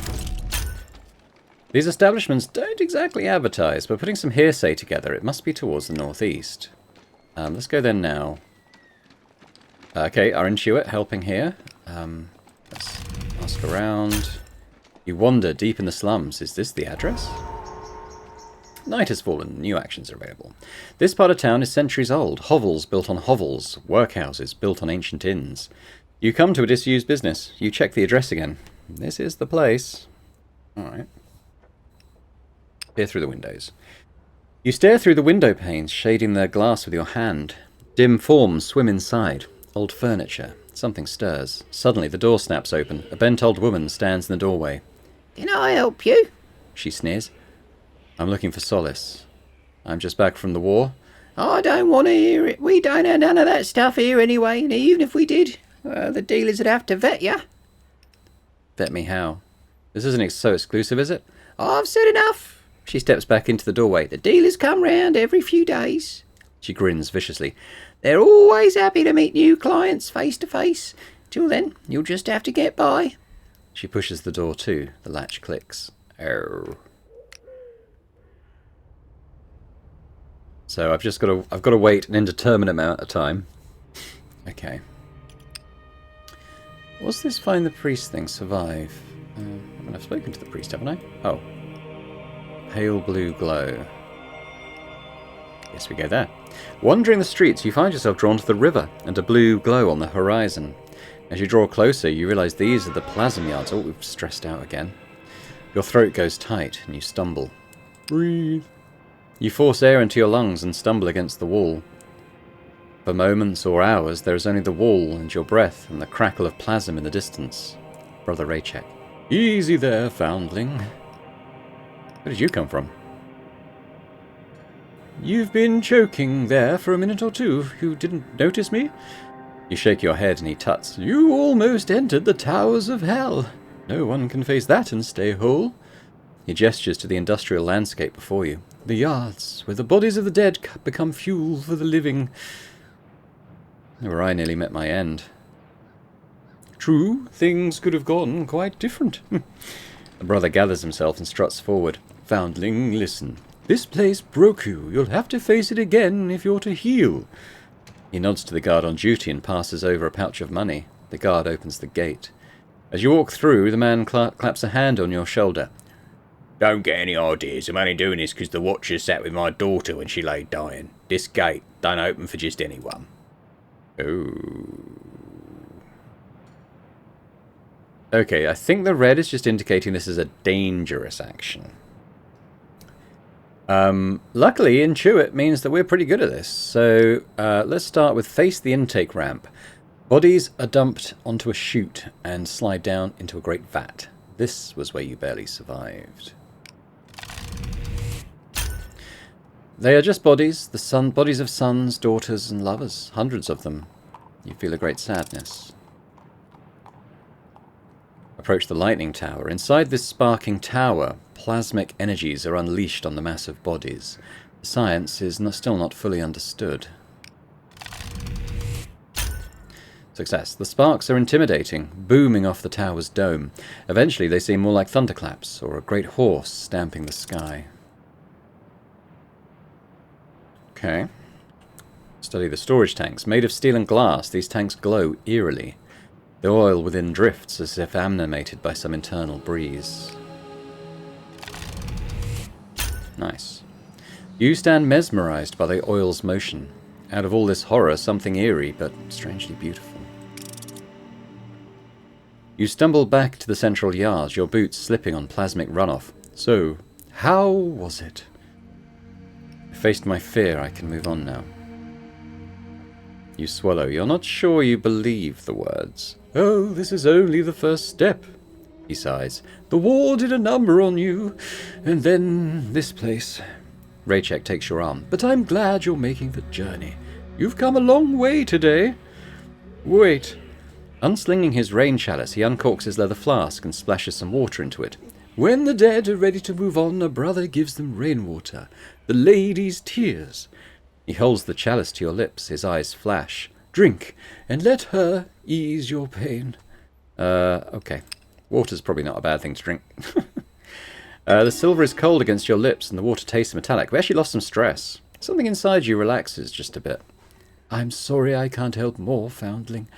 These establishments don't exactly advertise, but putting some hearsay together, it must be towards the northeast. Let's go there now. Okay, our Intuit helping here. Let's ask around. You wander deep in the slums. Is this the address? Night has fallen. New actions are available. This part of town is centuries old. Hovels built on hovels. Workhouses built on ancient inns. You come to a disused business. You check the address again. This is the place. Alright. Peer through the windows. You stare through the window panes, shading their glass with your hand. Dim forms swim inside. Old furniture. Something stirs. Suddenly the door snaps open. A bent old woman stands in the doorway. Can I help you? She sneers. I'm looking for solace. I'm just back from the war. I don't want to hear it. We don't have none of that stuff here anyway, and even if we did, the dealers would have to vet you. Vet me how? This isn't so exclusive, is it? I've said enough. She steps back into the doorway. The dealers come round every few days. She grins viciously. They're always happy to meet new clients face to face. Till then, you'll just have to get by. She pushes the door too. The latch clicks. Oh. So I've got to wait an indeterminate amount of time. Okay. What's this find the priest thing? Survive. I mean, I've spoken to the priest, haven't I? Oh. Pale blue glow. Yes, we go there. Wandering the streets, you find yourself drawn to the river and a blue glow on the horizon. As you draw closer, you realise these are the Plasm yards. Oh, we've stressed out again. Your throat goes tight and you stumble. Breathe. You force air into your lungs and stumble against the wall. For moments or hours, there is only the wall and your breath and the crackle of Plasm in the distance. Brother Raycheck. Easy there, foundling. Where did you come from? You've been choking there for a minute or two. You didn't notice me? You shake your head and he tuts. You almost entered the towers of hell. No one can face that and stay whole. He gestures to the industrial landscape before you. The yards, where the bodies of the dead become fuel for the living. Where I nearly met my end. True, things could have gone quite different. The brother gathers himself and struts forward. Foundling, listen. This place broke you. You'll have to face it again if you're to heal. He nods to the guard on duty and passes over a pouch of money. The guard opens the gate. As you walk through, the man claps a hand on your shoulder. Don't get any ideas. I'm only doing this because the Watcher sat with my daughter when she lay dying. This gate don't open for just anyone. Oh. Okay, I think the red is just indicating this is a dangerous action. Luckily, Intuit means that we're pretty good at this. So let's start with face the intake ramp. Bodies are dumped onto a chute and slide down into a great vat. This was where you barely survived. They are just bodies, bodies of sons, daughters, and lovers. Hundreds of them. You feel a great sadness. Approach the lightning tower. Inside this sparking tower, plasmic energies are unleashed on the massive bodies. The science is still not fully understood. Success. The sparks are intimidating, booming off the tower's dome. Eventually they seem more like thunderclaps, or a great horse stamping the sky. Okay. Study the storage tanks. Made of steel and glass, these tanks glow eerily. The oil within drifts as if animated by some internal breeze. Nice. You stand mesmerized by the oil's motion. Out of all this horror, something eerie, but strangely beautiful. You stumble back to the central yard, your boots slipping on plasmic runoff. So, how was it? I faced my fear, I can move on now. You swallow. You're not sure you believe the words. Oh, this is only the first step, he sighs. The war did a number on you, and then this place. Raychek takes your arm. But I'm glad you're making the journey. You've come a long way today. Wait. Unslinging his rain chalice, he uncorks his leather flask and splashes some water into it. When the dead are ready to move on, a brother gives them rainwater, the lady's tears. He holds the chalice to your lips, his eyes flash. Drink, and let her ease your pain. Okay. Water's probably not a bad thing to drink. The silver is cold against your lips, and the water tastes metallic. We actually lost some stress. Something inside you relaxes just a bit. I'm sorry I can't help more, foundling.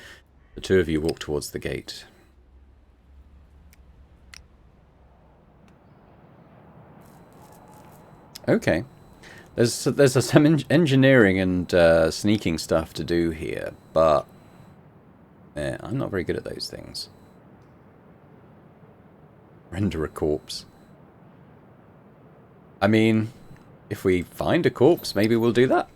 The two of you walk towards the gate. Okay. There's some engineering and sneaking stuff to do here, but I'm not very good at those things. Render a corpse. I mean, if we find a corpse, maybe we'll do that.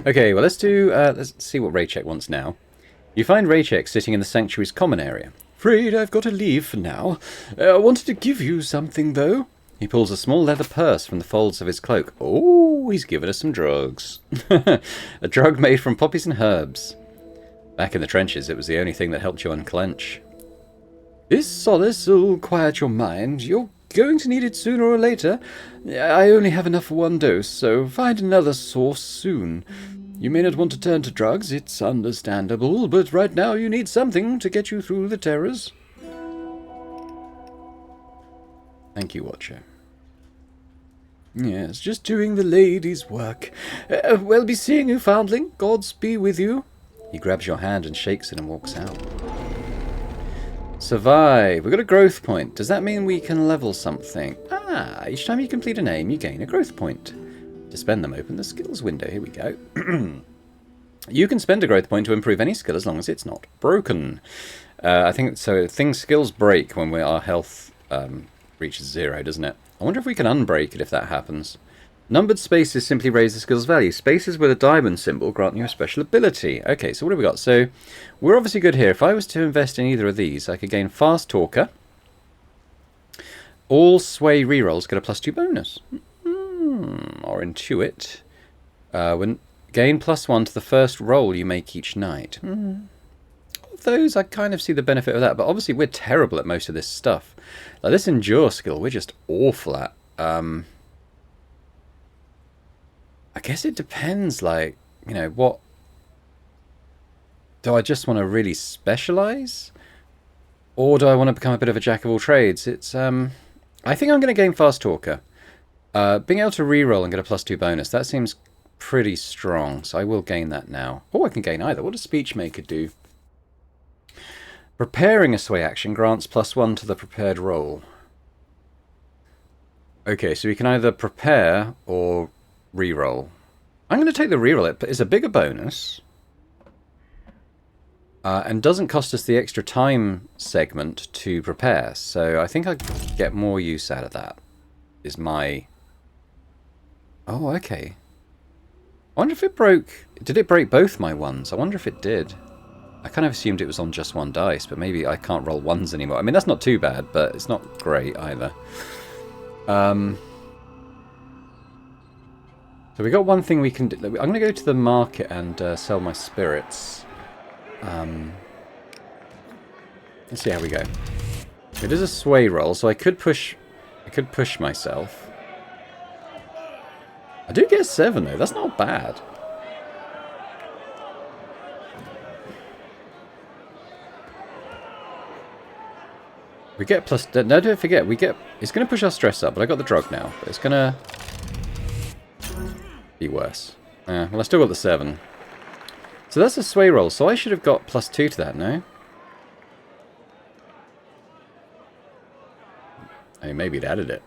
Okay, well let's see what Raychek wants now. You find Raychek sitting in the sanctuary's common area. Afraid I've got to leave for now. I wanted to give you something, though. He pulls a small leather purse from the folds of his cloak. Oh, he's given us some drugs. A drug made from poppies and herbs. Back in the trenches, it was the only thing that helped you unclench. This solace will quiet your mind. You're going to need it sooner or later. I only have enough for one dose, so find another source soon. You may not want to turn to drugs, it's understandable, but right now you need something to get you through the terrors. Thank you, Watcher. Yes, just doing the lady's work. Well, be seeing you, foundling. Gods be with you. He grabs your hand and shakes it and walks out. Survive. We've got a growth point. Does that mean we can level something? Ah, each time you complete an aim, you gain a growth point. To spend them, open the skills window. Here we go. You can spend a growth point to improve any skill as long as it's not broken. I think so. Skills break when our health reaches 0, doesn't it? I wonder if we can unbreak it if that happens. Numbered spaces simply raise the skill's value. Spaces with a diamond symbol grant you a special ability. Okay, so what have we got? So we're obviously good here. If I was to invest in either of these, I could gain Fast Talker. All sway rerolls get a +2 bonus. Or Intuit. When gain +1 to the first roll you make each night. Of those, I kind of see the benefit of that, but obviously we're terrible at most of this stuff. Like this Endure skill, we're just awful at. I guess it depends, like, you know, what... Do I just want to really specialise? Or do I want to become a bit of a jack of all trades? It's, I think I'm going to gain Fast Talker. Being able to reroll and get a +2 bonus, that seems pretty strong, so I will gain that now. Oh, I can gain either. What does Speechmaker do? Preparing a sway action grants +1 to the prepared roll. Okay, so we can either prepare or reroll. I'm going to take the reroll. It's a bigger bonus. And doesn't cost us the extra time segment to prepare. So I think I get more use out of that. Is my... Oh, okay. I wonder if it broke... Did it break both my ones? I wonder if it did. I kind of assumed it was on just one dice, but maybe I can't roll ones anymore. I mean, that's not too bad, but it's not great either. So we got one thing we can do. I'm going to go to the market and sell my spirits. Let's see how we go. It is a sway roll, so I could push myself. I do get 7 though. That's not bad. We get plus... No, don't forget. We get... It's going to push our stress up, but I got the drug now. But it's going to be worse. Well, I still got the 7. So that's a sway roll. So I should have got +2 to that, no? I mean, maybe it added it.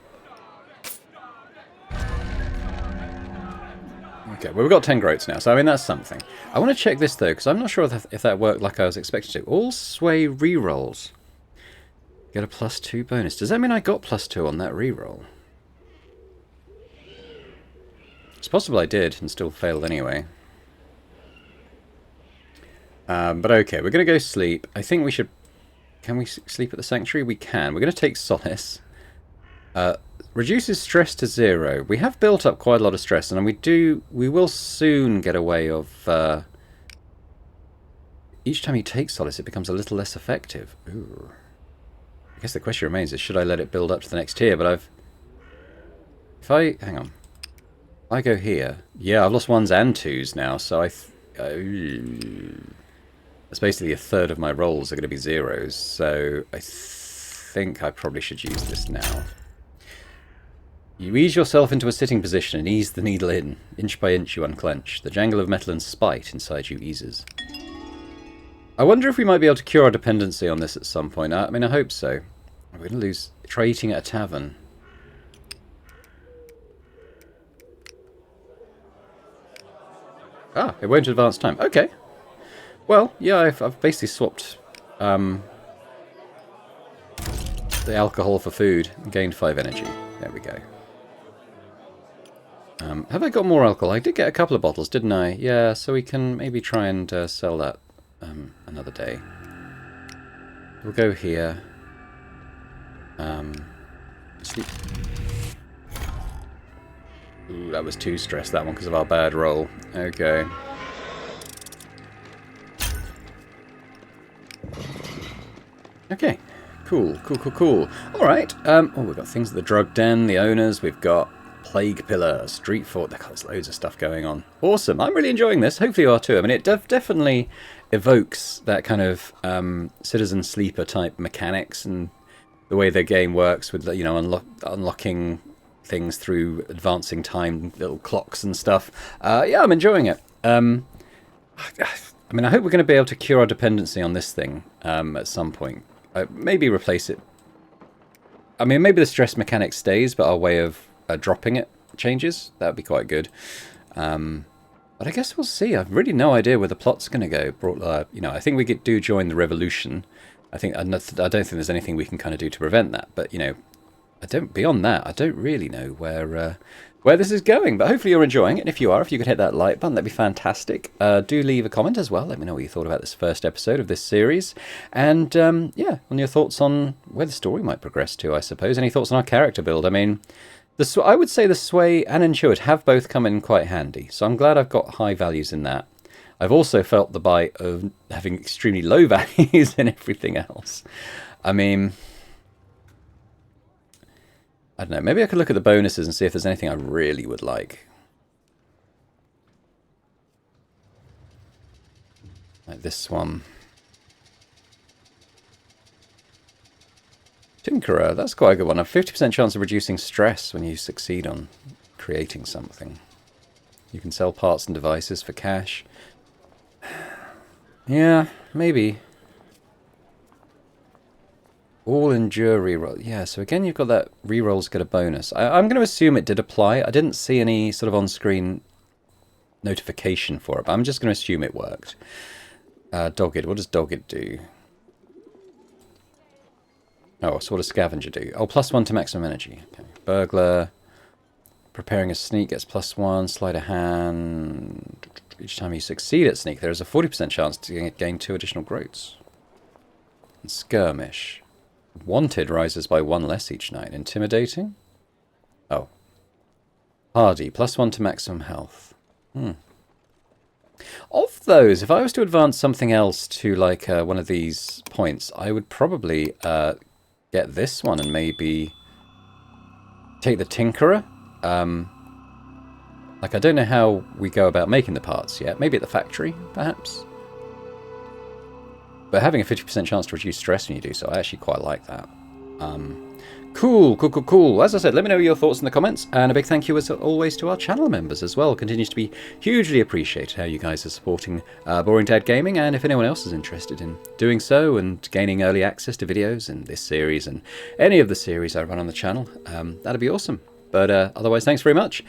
Okay, well, we've got 10 groats now, so I mean, that's something. I want to check this, though, because I'm not sure if that worked like I was expected to. All sway rerolls get a +2 bonus. Does that mean I got +2 on that reroll? It's possible I did and still failed anyway. But okay, we're going to go sleep. I think we should... Can we sleep at the sanctuary? We can. We're going to take solace. Reduces stress to 0. We have built up quite a lot of stress, and we will soon get a way of... each time you take solace, it becomes a little less effective. Ooh. I guess the question remains is, should I let it build up to the next tier? But if I... Hang on. If I go here... Yeah, I've lost 1s and 2s now, so that's basically a third of my rolls are going to be 0s, so I think I probably should use this now. You ease yourself into a sitting position and ease the needle in. Inch by inch you unclench. The jangle of metal and spite inside you eases. I wonder if we might be able to cure our dependency on this at some point. I mean, I hope so. We're going to lose... Try eating at a tavern. Ah, it won't advance time. Okay. Well, yeah, I've basically swapped the alcohol for food and gained 5 energy. There we go. Have I got more alcohol? I did get a couple of bottles, didn't I? Yeah, so we can maybe try and sell that another day. We'll go here. Sleep. Ooh, that was too stressed, that one, because of our bad roll. Okay. Okay. Cool. Alright. Oh, we've got things at the drug den, the owners, we've got Plague Pillar, Street Fort. There's loads of stuff going on. Awesome. I'm really enjoying this. Hopefully you are too. I mean, it definitely evokes that kind of Citizen Sleeper type mechanics and the way the game works with, you know, unlocking things through advancing time, little clocks and stuff. Yeah, I'm enjoying it. I mean, I hope we're going to be able to cure our dependency on this thing at some point. Maybe replace it. I mean, maybe the stress mechanic stays, but our way of dropping it changes. That would be quite good. But I guess we'll see. I've really no idea where the plot's going to go. You know, I think we do join the revolution. I don't think there's anything we can kind of do to prevent that. But you know, beyond that, I don't really know where this is going. But hopefully you're enjoying it. And if you are, if you could hit that like button, that'd be fantastic. Do leave a comment as well. Let me know what you thought about this first episode of this series. And yeah, on your thoughts on where the story might progress to, I suppose. Any thoughts on our character build? I mean, I would say the Sway and Intuit have both come in quite handy. So I'm glad I've got high values in that. I've also felt the bite of having extremely low values in everything else. I mean, I don't know. Maybe I could look at the bonuses and see if there's anything I really would like. Like this one. Tinkerer, that's quite a good one. A 50% chance of reducing stress when you succeed on creating something. You can sell parts and devices for cash. Yeah, maybe. All endure reroll. Yeah, so again, you've got that rerolls get a bonus. I'm going to assume it did apply. I didn't see any sort of on-screen notification for it, but I'm just going to assume it worked. Dogged. What does Dogged do? Oh, so what does Scavenger do? Oh, +1 to maximum energy. Okay. Burglar. Preparing a sneak gets +1. Sleight of hand. Each time you succeed at sneak, there is a 40% chance to gain 2 additional groats. And skirmish. Wanted rises by 1 less each night. Intimidating? Oh. Hardy, +1 to maximum health. Of those, if I was to advance something else to like one of these points, I would probably get this one and maybe take the Tinkerer. Like, I don't know how we go about making the parts yet. Maybe at the factory, perhaps? But having a 50% chance to reduce stress when you do so, I actually quite like that. Cool. As I said, let me know your thoughts in the comments, and a big thank you as always to our channel members as well. Continues to be hugely appreciated how you guys are supporting Boring Dad Gaming, and if anyone else is interested in doing so and gaining early access to videos in this series and any of the series I run on the channel, that'd be awesome. But otherwise, thanks very much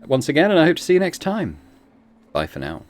once again, and I hope to see you next time. Bye for now.